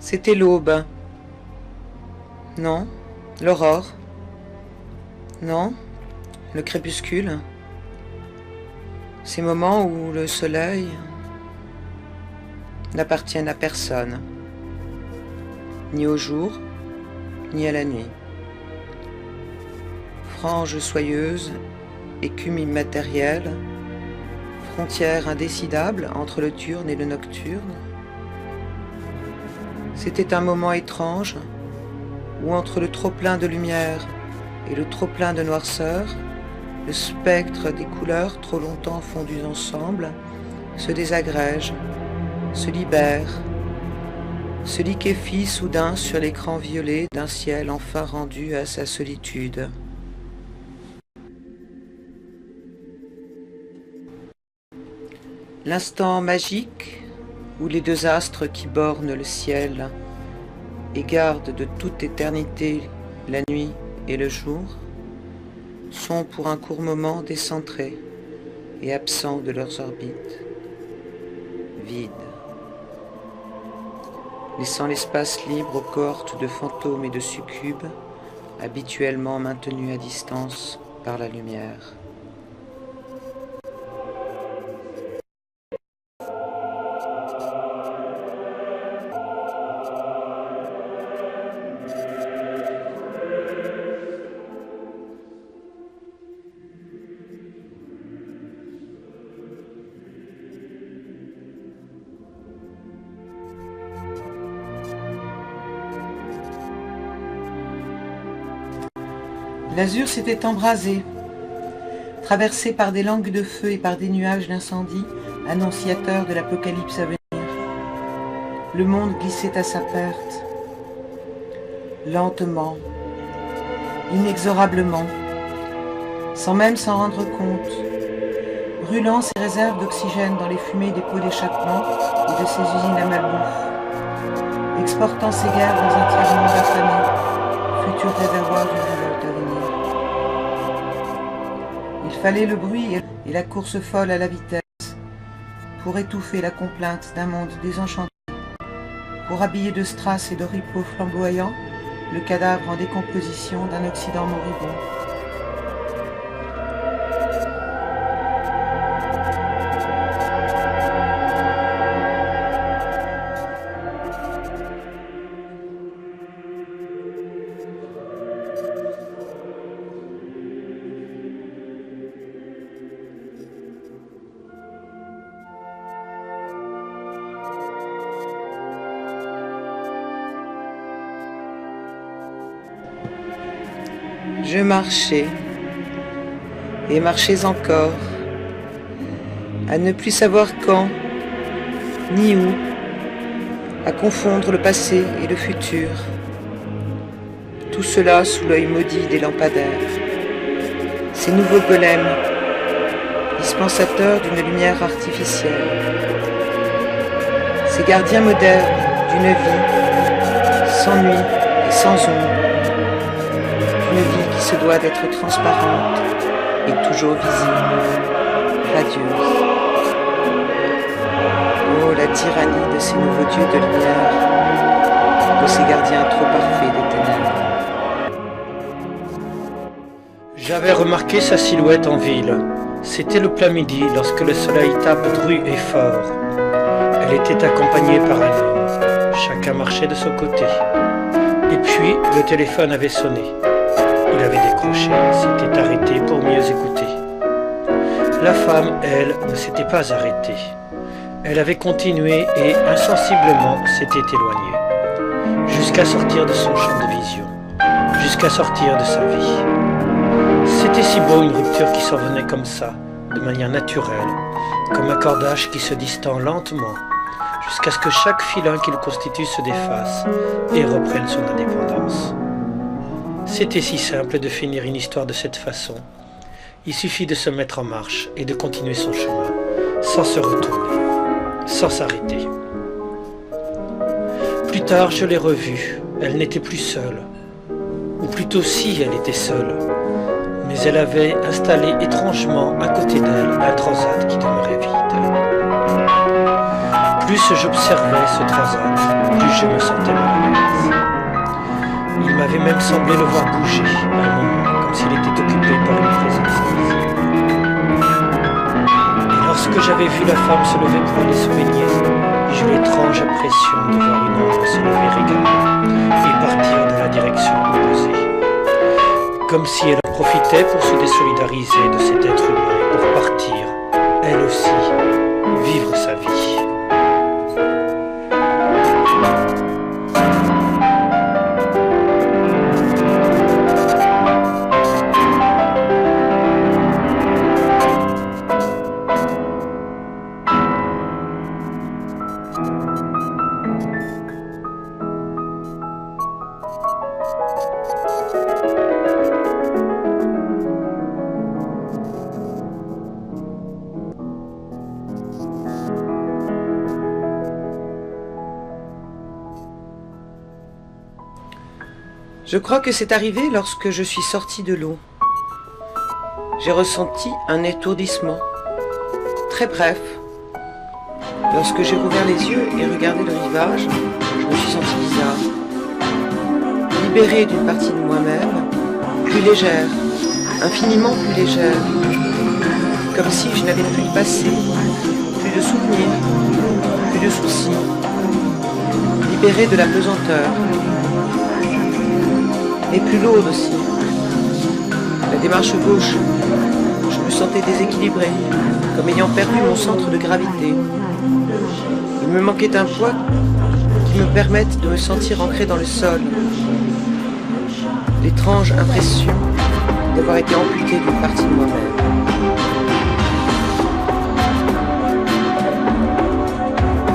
C'était l'aube. Non, l'aurore. Non, le crépuscule. Ces moments où le soleil n'appartiennent à personne, ni au jour, ni à la nuit. Frange soyeuse, écume immatérielle, frontière indécidable entre le diurne et le nocturne. C'était un moment étrange où entre le trop-plein de lumière et le trop-plein de noirceur, le spectre des couleurs trop longtemps fondues ensemble se désagrège, se libère, se liquéfie soudain sur l'écran violet d'un ciel enfin rendu à sa solitude. L'instant magique où les deux astres qui bornent le ciel et gardent de toute éternité la nuit et le jour sont pour un court moment décentrés et absents de leurs orbites, vides, laissant l'espace libre aux cohortes de fantômes et de succubes habituellement maintenus à distance par la lumière. L'azur s'était embrasé, traversé par des langues de feu et par des nuages d'incendie, annonciateurs de l'apocalypse à venir. Le monde glissait à sa perte, lentement, inexorablement, sans même s'en rendre compte, brûlant ses réserves d'oxygène dans les fumées des pots d'échappement et de ses usines à malbouffe, exportant ses guerres dans un tiers-monde affamé, futur réservoir d'une révolte à venir. Il fallait le bruit et la course folle à la vitesse pour étouffer la complainte d'un monde désenchanté, pour habiller de strass et d'oripeaux flamboyants le cadavre en décomposition d'un Occident moribond. Je marchais, et marchais encore, à ne plus savoir quand, ni où, à confondre le passé et le futur. Tout cela sous l'œil maudit des lampadaires. Ces nouveaux golems, dispensateurs d'une lumière artificielle. Ces gardiens modernes d'une vie sans nuit et sans ombre. Une vie qui se doit d'être transparente et toujours visible, radieuse. Oh, la tyrannie de ces nouveaux dieux de lumière, de ces gardiens trop parfaits des ténèbres. J'avais remarqué sa silhouette en ville. C'était le plein midi, lorsque le soleil tape dru et fort. Elle était accompagnée par un homme. Chacun marchait de son côté. Et puis, le téléphone avait sonné. Il avait décroché, s'était arrêté pour mieux écouter. La femme, elle, ne s'était pas arrêtée. Elle avait continué et, insensiblement, s'était éloignée, jusqu'à sortir de son champ de vision, jusqu'à sortir de sa vie. C'était si beau, une rupture qui s'en venait comme ça, de manière naturelle, comme un cordage qui se distend lentement, jusqu'à ce que chaque filin qu'il constitue se défasse et reprenne son indépendance. C'était si simple de finir une histoire de cette façon. Il suffit de se mettre en marche et de continuer son chemin, sans se retourner, sans s'arrêter. Plus tard, je l'ai revue. Elle n'était plus seule. Ou plutôt si elle était seule. Mais elle avait installé étrangement à côté d'elle un transat qui demeurait vide. plus j'observais ce Trazad, plus je me sentais mal à l'aise. Il m'avait même semblé le voir bouger à un moment, comme s'il était occupé par une présence invisible. Et lorsque j'avais vu la femme se lever pour aller se baigner, j'eus l'étrange impression de voir une ombre se lever également et partir dans la direction opposée. Comme si elle en profitait pour se désolidariser de cet être humain et pour partir, elle aussi, vivre sa vie. Je crois que c'est arrivé lorsque je suis sortie de l'eau. J'ai ressenti un étourdissement, très bref. Lorsque j'ai rouvert les yeux et regardé le rivage, je me suis sentie bizarre, libérée d'une partie de moi-même, plus légère, infiniment plus légère, comme si je n'avais plus de passé, plus de souvenirs, plus de soucis, libérée de la pesanteur. Et plus lourde aussi. La démarche gauche, je me sentais déséquilibrée, comme ayant perdu mon centre de gravité. Il me manquait un poids qui me permette de me sentir ancré dans le sol. L'étrange impression d'avoir été amputée d'une partie de moi-même.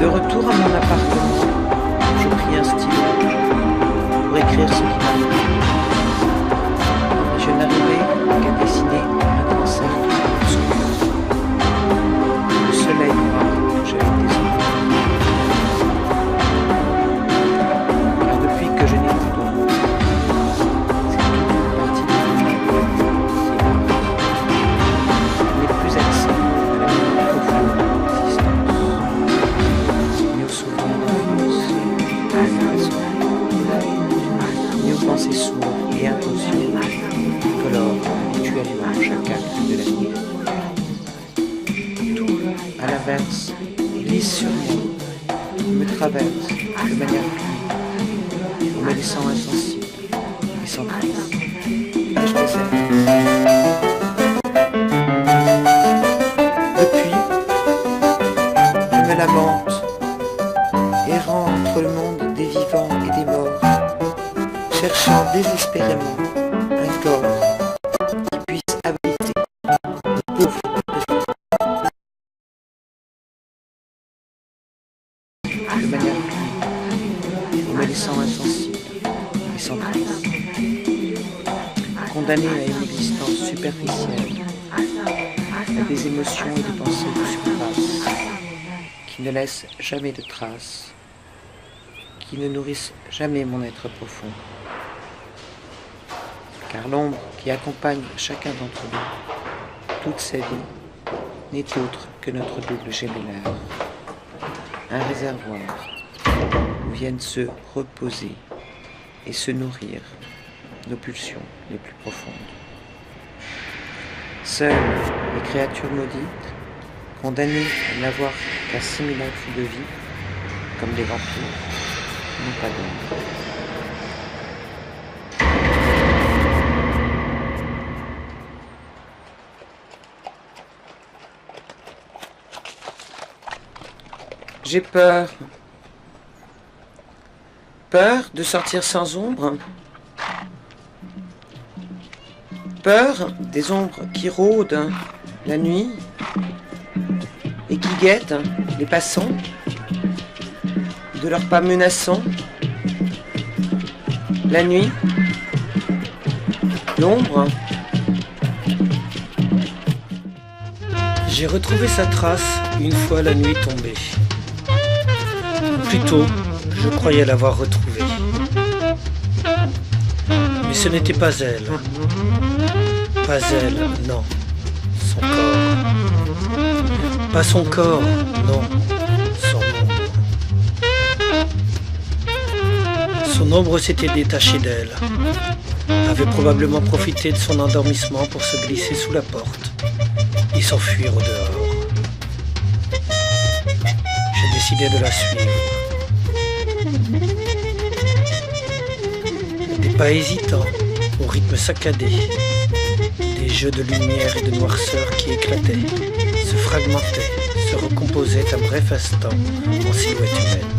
De retour à mon appartement, je pris un stylo pour écrire ce qui m'arrivait. Je n'arrivais qu'à dessiner un grand cercle obscur. Le soleil noir que j'avais dessiné. Car depuis que je n'ai plus d'ombre, c'est toute une partie de moi qui est morte. Je n'ai plus accès à la plus profonde de mon existence, ni aux souvenirs d'enfance, ni aux pensées sourdes et inconscientes colore habituellement chaque acte de la nuit. Tout, à l'inverse, glisse sur moi, me traverse de manière fluide, en me laissant insensible et sans trace. Je déserte. Depuis, je me lamente, errant entre le monde des vivants et des morts, cherchant désespérément un corps qui puisse abriter le pauvre de manière fluide, en me laissant insensible et sans trace, condamné à une existence superficielle, à des émotions et des pensées de surface, qui ne laissent jamais de traces, qui ne nourrissent jamais mon être profond. Car l'ombre qui accompagne chacun d'entre nous, toute sa vie, n'est autre que notre double gémellaire, un réservoir où viennent se reposer et se nourrir nos pulsions les plus profondes. Seules les créatures maudites, condamnées à n'avoir qu'un simulacre de vie, comme les vampires, n'ont pas d'ombre. J'ai peur. Peur de sortir sans ombre. Peur des ombres qui rôdent la nuit et qui guettent les passants, de leurs pas menaçants. La nuit, l'ombre. J'ai retrouvé sa trace une fois la nuit tombée. Plutôt, je croyais l'avoir retrouvée. Mais ce n'était pas elle. Pas elle, non. Son corps. Pas son corps, non. Son ombre. Son ombre s'était détachée d'elle, avait probablement profité de son endormissement pour se glisser sous la porte et s'enfuir au dehors. J'ai décidé de la suivre. Des pas hésitants, au rythme saccadé, des jeux de lumière et de noirceur qui éclataient, se fragmentaient, se recomposaient un bref instant en silhouette humaine.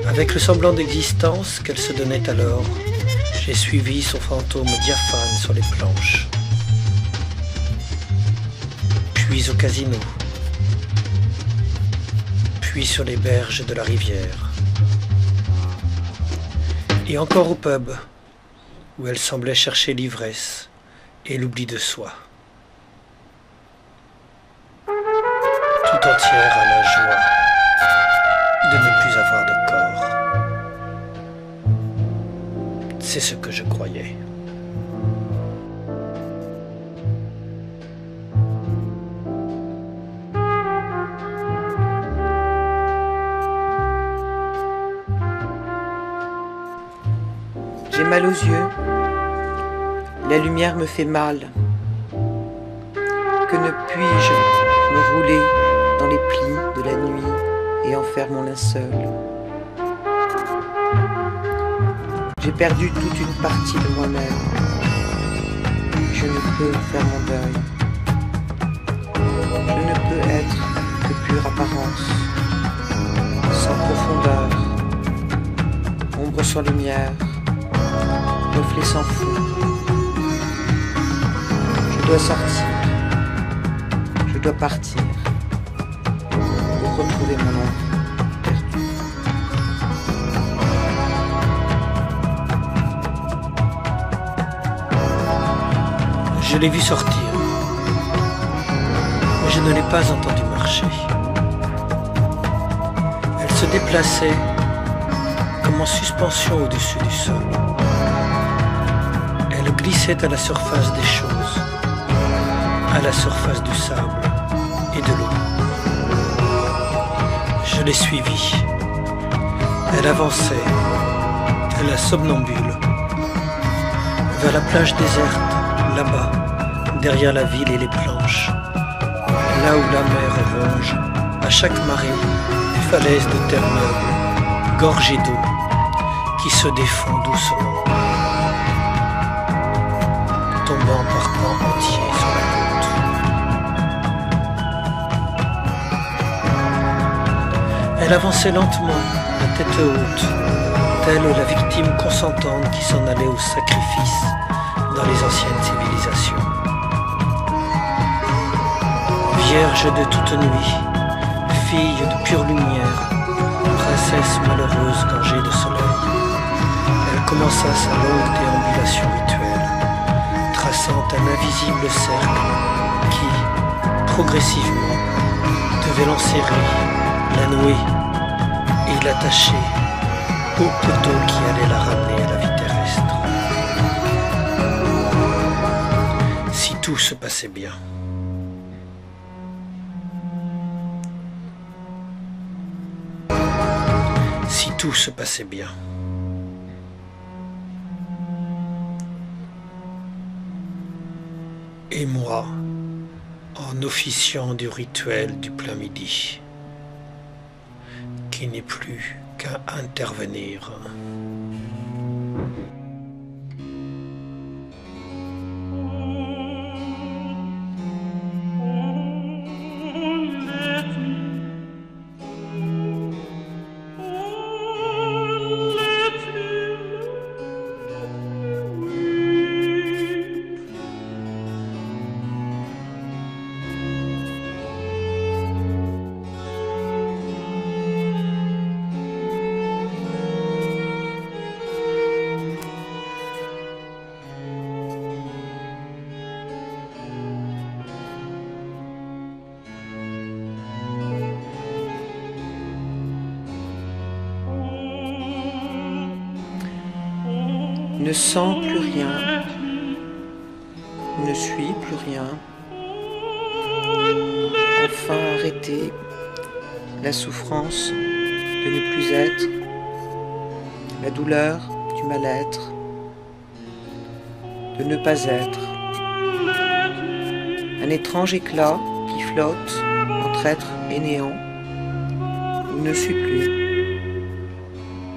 Avec le semblant d'existence qu'elle se donnait alors, j'ai suivi son fantôme diaphane sur les planches. Puis au casino. Puis sur les berges de la rivière. Et encore au pub, où elle semblait chercher l'ivresse et l'oubli de soi. Tout entière à la joie de ne plus avoir de corps. C'est ce que je croyais. J'ai mal aux yeux. La lumière me fait mal. Que ne puis-je me rouler dans les plis de la nuit et en faire mon linceul? J'ai perdu toute une partie de moi-même. Je ne peux faire mon deuil. Je ne peux être que pure apparence, sans profondeur, ombre sans lumière, reflet sans fond. Je dois sortir, je dois partir pour retrouver mon ombre perdue. Je l'ai vue sortir, mais je ne l'ai pas entendue marcher. Elle se déplaçait comme en suspension au-dessus du sol. Elle glissait à la surface des choses, à la surface du sable et de l'eau. Je l'ai suivie. Elle avançait, la somnambule, vers la plage déserte, là-bas, derrière la ville et les planches, là où la mer ronge, à chaque marée, des falaises de terre neuve, gorgées d'eau, qui se défont doucement, tombant par pans entiers sur la côte. Elle avançait lentement, la tête haute, telle la victime consentante qui s'en allait au sacrifice dans les anciennes civilisations. Vierge de toute nuit, fille de pure lumière, princesse malheureuse gorgée de soleil, elle commença sa longue déambulation rituelle, traçant un invisible cercle qui, progressivement, devait l'enserrer, la nouer et l'attacher au poteau qui allait la ramener à la vie terrestre. Si tout se passait bien. Si tout se passait bien. Et moi, en officiant du rituel du plein midi, qui n'est plus qu'à intervenir. Ne sens plus rien, ne suis plus rien. Enfin arrêter la souffrance de ne plus être, la douleur du mal-être, de ne pas être, un étrange éclat qui flotte entre être et néant, ou ne suis plus,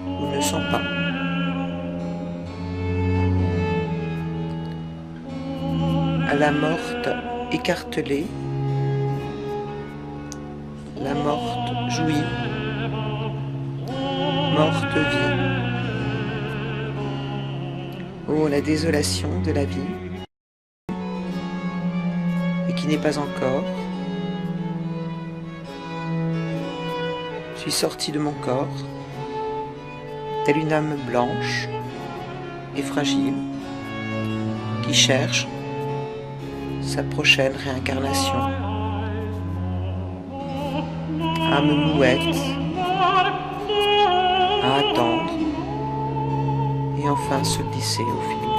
ou ne sens pas. À la morte écartelée, la morte jouit, morte vie. Oh, la désolation de la vie, et qui n'est pas encore. Je suis sortie de mon corps, telle une âme blanche et fragile, qui cherche sa prochaine réincarnation. Âme mouette, à attendre, et enfin se glisser au fil de l'eau.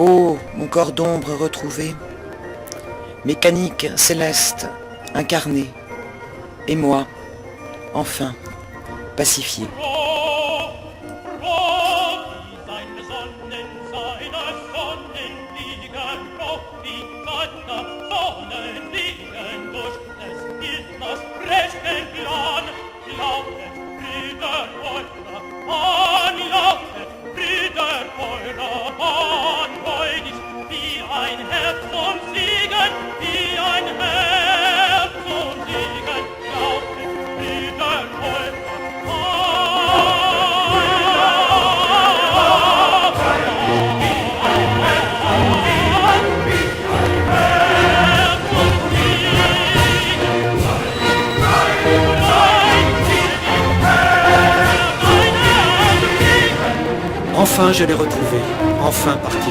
Oh, mon corps d'ombre retrouvé, mécanique, céleste, incarné, et moi, enfin, pacifié. Enfin je l'ai retrouvé, enfin parti.